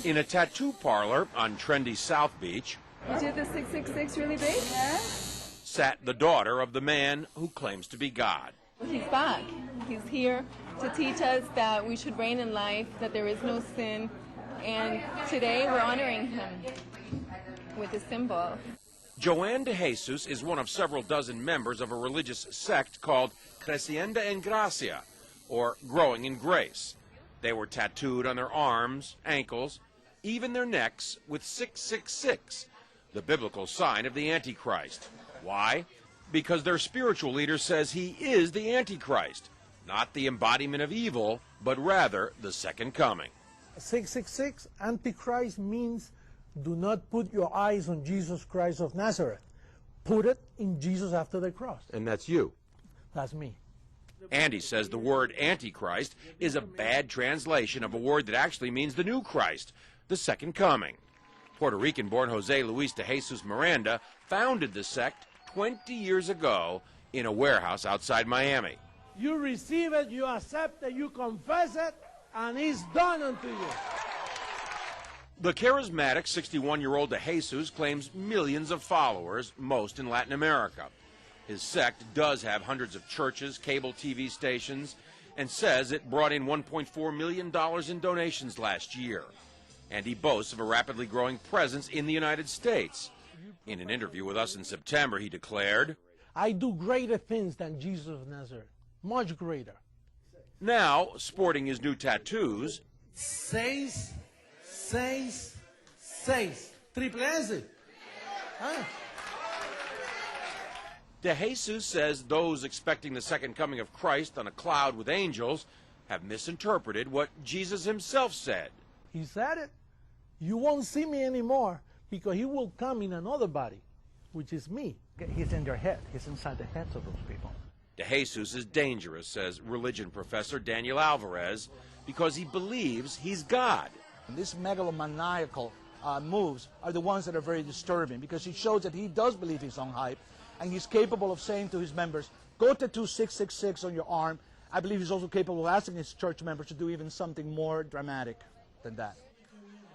In a tattoo parlor on trendy South Beach, You did the 666 really big? Yeah. sat the daughter of the man who claims to be God. He's back. He's here to teach us that we should reign in life, that there is no sin, and today we're honoring him with a symbol. Joanne de Jesus is one of several dozen members of a religious sect called Creciendo en Gracia, or Growing in Grace. They were tattooed on their arms, ankles, even their necks with 666, the biblical sign of the Antichrist. Why? Because their spiritual leader says he is the Antichrist, not the embodiment of evil, but rather the second coming. 666, Antichrist, means do not put your eyes on Jesus Christ of Nazareth. Put it in Jesus after the cross. And that's you. That's me. Andy says the word Antichrist is a bad translation of a word that actually means the new Christ, the second coming. Puerto Rican-born Jose Luis de Jesus Miranda founded the sect 20 years ago in a warehouse outside Miami. You receive it, you accept it, you confess it, and it's done unto you. The charismatic 61-year-old de Jesus claims millions of followers, most in Latin America. His sect does have hundreds of churches, cable TV stations, and says it brought in $1.4 million in donations last year. And he boasts of a rapidly growing presence in the United States. In an interview with us in September, he declared, I do greater things than Jesus of Nazareth, much greater. Now, sporting his new tattoos, 6, 6, 6. Triple S. Huh? de Jesus says those expecting the second coming of Christ on a cloud with angels have misinterpreted what Jesus himself said. He said it. You won't see me anymore because he will come in another body, which is me. He's in their head. He's inside the heads of those people. De Jesus is dangerous, says religion professor Daniel Alvarez, because he believes he's God. And these megalomaniacal moves are the ones that are very disturbing because it shows that he does believe his own hype, and he's capable of saying to his members, go tattoo 666 on your arm. I believe he's also capable of asking his church members to do even something more dramatic than that.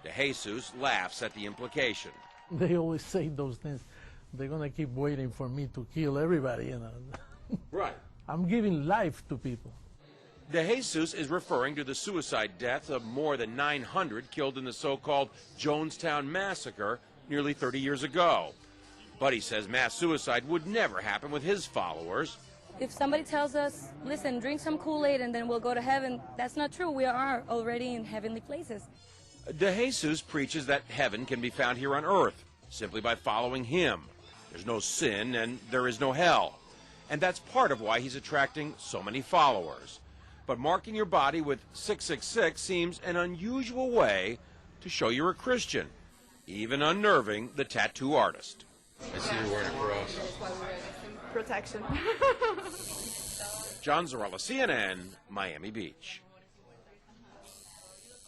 De Jesus laughs at the implication. They always say those things. They're going to keep waiting for me to kill everybody, you know. Right. I'm giving life to people. De Jesus is referring to the suicide deaths of more than 900 killed in the so-called Jonestown massacre nearly 30 years ago. But he says mass suicide would never happen with his followers. If somebody tells us, listen, drink some Kool-Aid and then we'll go to heaven, that's not true. We are already in heavenly places. De Jesus preaches that heaven can be found here on earth simply by following him. There's no sin and there is no hell. And that's part of why he's attracting so many followers. But marking your body with 666 seems an unusual way to show you're a Christian, even unnerving the tattoo artist. I see you're wearing a cross. Protection. John Zarella, CNN, Miami Beach.